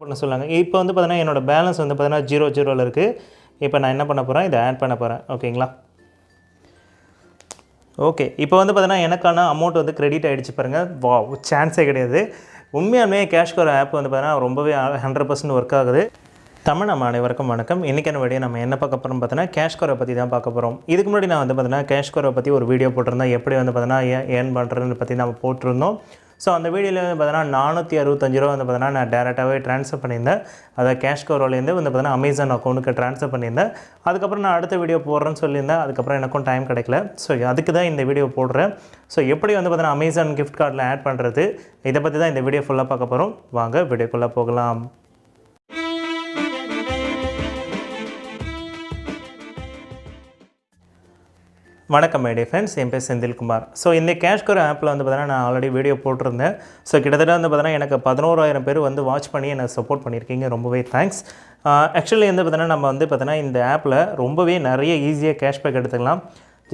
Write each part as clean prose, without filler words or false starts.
பண்ண சொல்லாங்க. இப்போ வந்து பார்த்தீங்கன்னா என்னோட பேலன்ஸ் வந்து பார்த்தீங்கன்னா 0 இருக்கு. இப்போ நான் என்ன பண்ண போறேன், இதை ஆட் பண்ண போறேன். ஓகேங்களா? ஓகே. இப்போ வந்து பார்த்தீங்கன்னா எனக்கான அமௌண்ட் வந்து கிரெடிட் ஆயிடுச்சு பாருங்க. வாவ்! சான்ஸே கிடையாது. உண்மையாலுமே CashKaro ஆப் வந்து பார்த்தீங்கன்னா ரொம்பவே 100% ஒர்க் ஆகுது. தமிழ் நம்ம அனைவருக்கும் வணக்கம். இன்றைக்கான வீடியோ நம்ம என்ன பார்க்க போகிறோம் பார்த்தீங்கன்னா CashKaro பற்றி தான் பார்க்க போகிறோம். இதுக்கு முன்னாடி நான் வந்து பார்த்தீங்கன்னா CashKaro பற்றி ஒரு வீடியோ போட்டிருந்தேன். எப்படி வந்து பார்த்தீங்கன்னா ஏர்ன் பண்ணுறதுன்னு பற்றி நம்ம போட்டிருந்தோம். ஸோ அந்த வீடியோவில் வந்து பார்த்தீங்கன்னா ₹465 வந்து பார்த்தீங்கன்னா நான் டேரெக்டாகவே ட்ரான்ஸ்ஃபர் பண்ணியிருந்தேன். அதாவது CashKaroலேருந்து வந்து பார்த்தீங்கன்னா அமேசான் அக்கௌண்ட்டுக்கு ட்ரான்ஸ்ஃபர் பண்ணியிருந்தேன். அதுக்கப்புறம் நான் அடுத்த வீடியோ போடுறேன்னு சொல்லியிருந்தேன். அதுக்கப்புறம் எனக்கும் டைம் கிடைக்கல. ஸோ அதுக்கு தான் இந்த வீடியோ போடுறேன். ஸோ எப்படி வந்து பார்த்தீங்கன்னா அமேசான் கிஃப்ட் கார்டில் ஆட் பண்ணுறது, இதை பற்றி தான் இந்த வீடியோ ஃபுல்லாக பார்க்க போகிறோம். வாங்க வீடியோக்குள்ளே போகலாம். வணக்கம் மை டியர் ஃப்ரெண்ட்ஸ், என் பேர் செந்தில்குமார். ஸோ இந்த CashKaro ஆப்பில் வந்து பார்த்தீங்கன்னா நான் ஆல்ரெடி வீடியோ போட்டிருந்தேன். ஸோ கிட்டத்தட்ட வந்து பார்த்தீங்கன்னா எனக்கு 11,000 பேர் வந்து வாட்ச் பண்ணி என்னை சப்போர்ட் பண்ணியிருக்கீங்க. ரொம்பவே தேங்க்ஸ். ஆக்சுவலி வந்து பார்த்தீங்கன்னா நம்ம வந்து பார்த்தீங்கன்னா இந்த ஆப்பில் ரொம்பவே நிறைய ஈஸியாக கேஷ்பேக் எடுத்துக்கலாம்.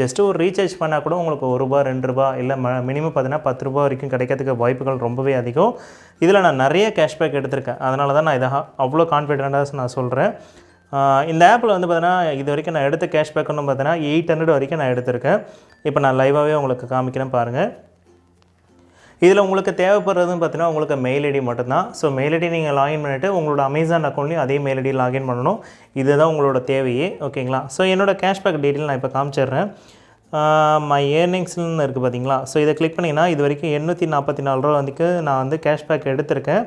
ஜஸ்ட்டு ஒரு ரீசார்ஜ் பண்ணால் கூட உங்களுக்கு ₹1 ₹2 இல்லை மினிமம் பார்த்தீங்கன்னா ₹10 வரைக்கும் கிடைக்கிறதுக்கு வாய்ப்புகள் ரொம்பவே அதிகம். இதில் நான் நிறைய கேஷ்பேக் எடுத்திருக்கேன். அதனால தான் நான் இதை அவ்வளோ கான்ஃபிடென்ட்டாக நான் சொல்கிறேன். இந்த ஆப்பில் வந்து பார்த்தீங்கன்னா இது வரைக்கும் நான் எடுத்த கேஷ்பேக்குன்னு பார்த்தீங்கன்னா 800 வரைக்கும் நான் எடுத்திருக்கேன். இப்போ நான் லைவாகவே உங்களுக்கு காமிக்கிறேன் பாருங்கள். இதில் உங்களுக்கு தேவைப்படுறதுன்னு பார்த்தீங்கன்னா உங்களுக்கு மெயில் ஐடி மட்டும்தான். ஸோ மெயில் ஐடி நீங்கள் லாகின் பண்ணிவிட்டு உங்களோட அமேசான் அக்கௌண்ட்லேயும் அதே மெயில் ஐடி லாகின் பண்ணணும். இதுதான் உங்களோட தேவையே. ஓகேங்களா? ஸோ என்னோடய கேஷ்பேக் டீட்டெயில் நான் இப்போ காமிச்சிடுறேன். மை ஏர்னிங்ஸ்னு இருக்குது பார்த்தீங்களா? ஸோ இதை கிளிக் பண்ணிங்கன்னா இது வரைக்கும் ₹844 வந்துக்கு நான் வந்து கேஷ்பேக் எடுத்திருக்கேன்.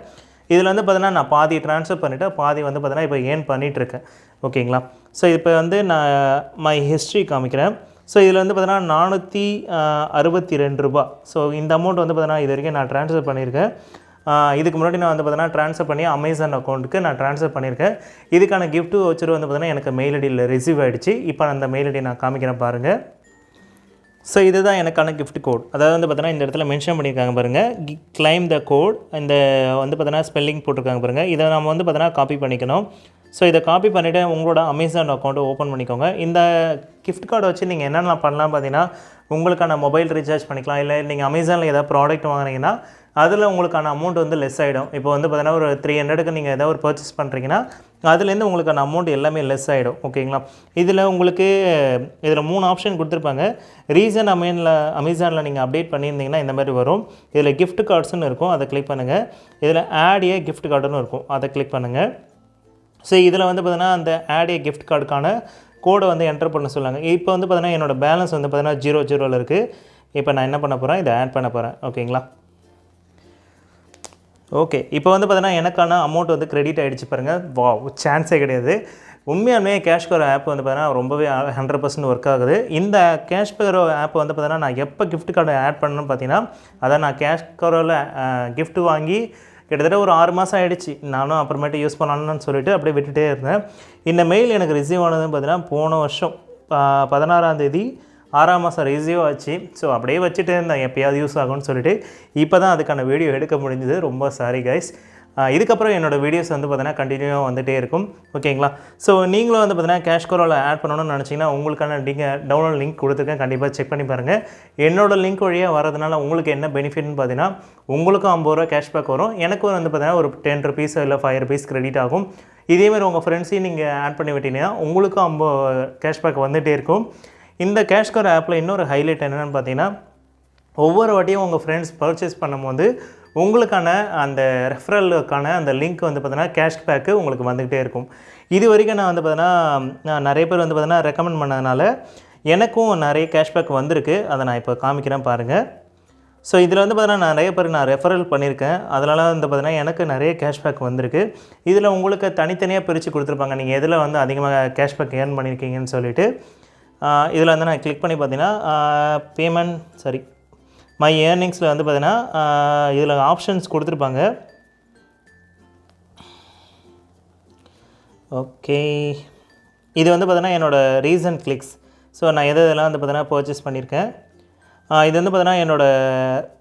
இதில் வந்து பார்த்தீங்கன்னா நான் பாதி ட்ரான்ஸ்ஃபர் பண்ணிவிட்டு பாதி வந்து பார்த்தீங்கன்னா இப்போ ஏர்ன் பண்ணிகிட்ருக்கேன். ஓகேங்களா? ஸோ இப்போ வந்து நான் மை ஹிஸ்ட்ரி காமிக்கிறேன். ஸோ இதில் வந்து பார்த்தீங்கன்னா ₹462. ஸோ இந்த அமௌண்ட் வந்து பார்த்தீங்கன்னா இது வரைக்கும் நான் ட்ரான்ஸ்ஃபர் பண்ணியிருக்கேன். இதுக்கு முன்னாடி நான் வந்து பார்த்தீங்கன்னா ட்ரான்ஸ்ஃபர் பண்ணி அமேசான் அக்கௌண்ட்டுக்கு நான் ட்ரான்ஸ்ஃபர் பண்ணியிருக்கேன். இதுக்கான கிஃப்ட் வவுச்சர் வந்து பார்த்தீங்கன்னா எனக்கு மெயில் ஐடியில் ரிசீவ் ஆகிடுச்சு. இப்போ அந்த மெயில் ஐடி நான் காமிக்கிறேன் பாருங்கள். ஸோ இதுதான் எனக்கான கிஃப்ட் கோட். அதாவது வந்து பார்த்தீங்கன்னா இந்த இடத்துல மென்ஷன் பண்ணியிருக்காங்க பாருங்கள். கிளைம் த கோட். இந்த வந்து பார்த்தீங்கன்னா ஸ்பெல்லிங் போட்டிருக்காங்க பாருங்கள். இதை நம்ம வந்து பார்த்தீங்கன்னா காப்பி பண்ணிக்கணும். ஸோ இதை காப்பி பண்ணிவிட்டு உங்களோட அமேசான் அக்கௌண்ட்டை ஓப்பன் பண்ணிக்கோங்க. இந்த கிஃப்ட் கார்டை வச்சு நீங்கள் என்னென்ன பண்ணலாம் பார்த்தீங்கன்னா உங்களுக்கான மொபைல் ரீசார்ஜ் பண்ணிக்கலாம். இல்லை நீங்கள் அமேசானில் ஏதாவது ப்ராடக்ட் வாங்கினீங்கன்னா அதில் உங்களுக்கான அமௌண்ட் வந்து லெஸ் ஆகிடும். இப்போ வந்து பார்த்தீங்கன்னா ஒரு 300க்கு நீங்கள் ஏதாவது ஒரு பர்ச்சேஸ் பண்ணுறீங்கன்னா அதுலேருந்து உங்களுக்கான அமௌண்ட் எல்லாமே லெஸ் ஆகிடும். ஓகேங்களா? இதில் உங்களுக்கு இதில் 3 ஆப்ஷன் கொடுத்துருப்பாங்க. ரீசன் அமேசானில் நீங்கள் அப்டேட் பண்ணியிருந்தீங்கன்னா இந்த மாதிரி வரும். இதில் கிஃப்ட் கார்ட்ஸ்னு இருக்கும், அதை கிளிக் பண்ணுங்கள். இதில் ஆட் ஏ கிஃப்ட் கார்டுன்னு இருக்கும், அதை கிளிக் பண்ணுங்கள். ஸோ இதில் வந்து பார்த்தீங்கன்னா அந்த ஆட் ஏ கிஃப்ட் கார்டுக்கான கோடை வந்து என்டர் பண்ண சொல்லுவாங்க. இப்போ வந்து பார்த்தீங்கன்னா என்னோடய பேலன்ஸ் வந்து பார்த்தீங்கன்னா 0 இருக்குது. இப்போ நான் என்ன பண்ண போகிறேன், இதை ஆட் பண்ண போகிறேன். ஓகேங்களா? ஓகே. இப்போ வந்து பார்த்தீங்கன்னா எனக்கான அமௌண்ட் வந்து கிரெடிட் ஆகிடுச்சு பாருங்கள். வாவ்! சான்ஸே கிடையாது. உண்மையாலுமே CashKaro ஆப் வந்து பார்த்தீங்கன்னா ரொம்பவே 100% ஒர்க் ஆகுது. இந்த CashKaro ஆப் வந்து பார்த்தீங்கன்னா நான் எப்போ கிஃப்ட் கார்டு ஆட் பண்ணணும்னு பார்த்தீங்கன்னா அதான் நான் CashKaroவில் கிஃப்ட் வாங்கி கிட்டத்தட்ட ஒரு 6 மாதம் ஆகிடுச்சு. நானும் அப்புறமேட்டு யூஸ் பண்ணலான்னு சொல்லிட்டு அப்படியே விட்டுட்டே இருந்தேன். இந்த மெயில் எனக்கு ரிசீவ் ஆனதுன்னு பார்த்தீங்கன்னா போன வருஷம் 16ஆம் தேதி 6ஆம் மாதம் ரிசீவ் ஆச்சு. ஸோ அப்படியே வச்சுட்டு இருந்தேன், எப்போயாவது யூஸ் ஆகும்னு சொல்லிட்டு. இப்போ தான் அதுக்கான வீடியோ எடுக்க முடிஞ்சது. ரொம்ப சாரி கைஸ். இதுக்கப்புறம் என்னோடய வீடியோஸ் வந்து பார்த்தீங்கன்னா கண்டினியூவாக வந்துகிட்டே இருக்கும். ஓகேங்களா? ஸோ நீங்களும் வந்து பார்த்தீங்கன்னா CashKaroவில் ஆட் பண்ணணும்னு நினச்சிங்கன்னா உங்களுக்கான டவுன்லோட் லிங்க் கொடுத்துருக்கேன். கண்டிப்பாக செக் பண்ணி பாருங்கள். என்னோடய லிங்க் வழியாக வரதுனால உங்களுக்கு என்ன பெனிஃபிட்னு பார்த்தீங்கன்னா உங்களுக்கும் ₹50 கேஷ்பேக் வரும். எனக்கும் வந்து பார்த்தீங்கன்னா ஒரு ₹10 இல்லை ₹5 கிரெடிட் ஆகும். இதேமாதிரி உங்கள் ஃப்ரெண்ட்ஸையும் நீங்கள் ஆட் பண்ணி விட்டீங்கன்னா உங்களுக்கும் 50 கேஷ்பேக் வந்துகிட்டே இருக்கும். இந்த CashKaro ஆப்பில் இன்னொரு ஹைலைட் என்னென்னு பார்த்தீங்கன்னா ஒவ்வொரு வாட்டியும் உங்கள் ஃப்ரெண்ட்ஸ் பர்ச்சேஸ் பண்ணும்போது உங்களுக்கான அந்த ரெஃபரலுக்கான அந்த லிங்க் வந்து பார்த்தீங்கன்னா கேஷ்பேக்கு உங்களுக்கு வந்துக்கிட்டே இருக்கும். இது வரைக்கும் நான் வந்து பார்த்தீங்கன்னா நிறைய பேர் வந்து பார்த்தீங்கன்னா ரெக்கமெண்ட் பண்ணதுனால எனக்கும் நிறைய கேஷ்பேக் வந்திருக்கு. அதை நான் இப்போ காமிக்கிறேன் பாருங்கள். ஸோ இதில் வந்து பார்த்தீங்கன்னா நிறைய பேர் நான் ரெஃபரல் பண்ணியிருக்கேன். அதனால் வந்து பார்த்தீங்கன்னா எனக்கு நிறைய கேஷ்பேக் வந்திருக்கு. இதில் உங்களுக்கு தனித்தனியாக பிரித்து கொடுத்துருப்பாங்க, நீங்கள் எதில் வந்து அதிகமாக கேஷ்பேக் ஏர்ன் பண்ணியிருக்கீங்கன்னு சொல்லிட்டு. இதில் வந்து நான் கிளிக் பண்ணி பார்த்தீங்கன்னா மை ஏர்னிங்ஸில் வந்து பார்த்தீங்கன்னா இதில் ஆப்ஷன்ஸ் கொடுத்துருப்பாங்க. ஓகே. இது வந்து பார்த்தீங்கன்னா என்னோடய ரீசன்ட் கிளிக்ஸ். ஸோ நான் இதெல்லாம் வந்து பார்த்தீங்கன்னா பர்ச்சேஸ் பண்ணியிருக்கேன். இது வந்து பார்த்தீங்கன்னா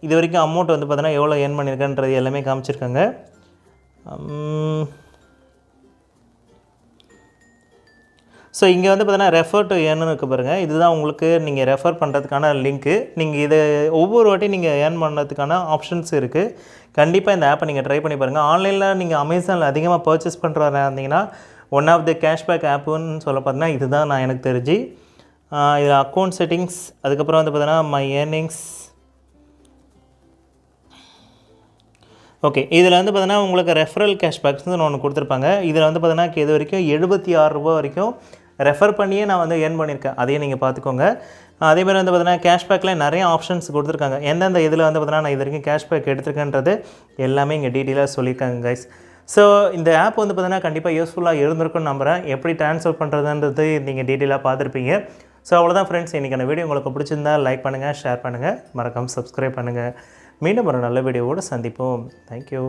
இது வரைக்கும் அமௌண்ட் வந்து பார்த்தீங்கன்னா எவ்வளோ ஏர்ன் பண்ணியிருக்கேன்றது எல்லாமே காமிச்சிருக்காங்க. ஸோ இங்கே வந்து பார்த்தீங்கன்னா ரெஃபர் டு ஏர்ன்னு இருக்கு பாருங்கள். இதுதான் உங்களுக்கு நீங்கள் ரெஃபர் பண்ணுறதுக்கான லிங்க்கு. நீங்கள் இதை ஒவ்வொரு வாட்டியும் நீங்கள் ஏர்ன் பண்ணுறதுக்கான ஆப்ஷன்ஸ் இருக்குது. கண்டிப்பாக இந்த ஆப்பை நீங்கள் ட்ரை பண்ணி பாருங்கள். ஆன்லைனில் நீங்கள் அமேசானில் அதிகமாக பர்ச்சேஸ் பண்ணுறதா இருந்தீங்கன்னா ஒன் ஆஃப் தி கேஷ்பேக் ஆப்புன்னு சொல்ல பார்த்தீங்கன்னா இதுதான் நான் எனக்கு தெரிஞ்சு. இது அக்கௌண்ட் செட்டிங்ஸ், அதுக்கப்புறம் வந்து பார்த்தீங்கன்னா மை ஏர்னிங்ஸ். ஓகே, இதில் வந்து பார்த்தீங்கன்னா உங்களுக்கு ரெஃபரல் கேஷ்பேக்ஸ்னு ஒன்று கொடுத்துருப்பாங்க. இதில் வந்து பார்த்தீங்கன்னா இது வரைக்கும் ரூ. 76 வரைக்கும் ரெஃபர் பண்ணியே நான் வந்து ஏர்ன் பண்ணியிருக்கேன். அதையும் நீங்கள் பார்த்துக்கோங்க. அதேமாதிரி வந்து பார்த்தீங்கன்னா கேஷ்பேக்கில் நிறைய ஆப்ஷன்ஸ் கொடுத்துருக்காங்க. எந்தெந்த இதில் வந்து பார்த்தீங்கன்னா நான் இது வரைக்கும் கேஷ்பேக் எடுத்துருக்கேன்றது எல்லாமே இங்கே டீட்டெயிலாக சொல்லியிருக்காங்க கைஸ். ஸோ இந்த ஆப் வந்து பார்த்தீங்கன்னா கண்டிப்பாக யூஸ்ஃபுல்லாக இருந்திருக்குன்னு நம்புகிறேன். எப்படி ட்ரான்ஸ்ஃபர் பண்ணுறதுன்றது நீங்கள் டீட்டெயிலாக பார்த்துருப்பீங்க. ஸோ அவ்வளோதான் ஃப்ரெண்ட்ஸ், இன்றைக்கான வீடியோ உங்களுக்கு பிடிச்சிருந்தா லைக் பண்ணுங்கள், ஷேர் பண்ணுங்கள், மறக்காமல் சப்ஸ்கிரைப் பண்ணுங்கள். மீண்டும் ஒரு நல்ல வீடியோவோடு சந்திப்போம். தேங்க்யூ.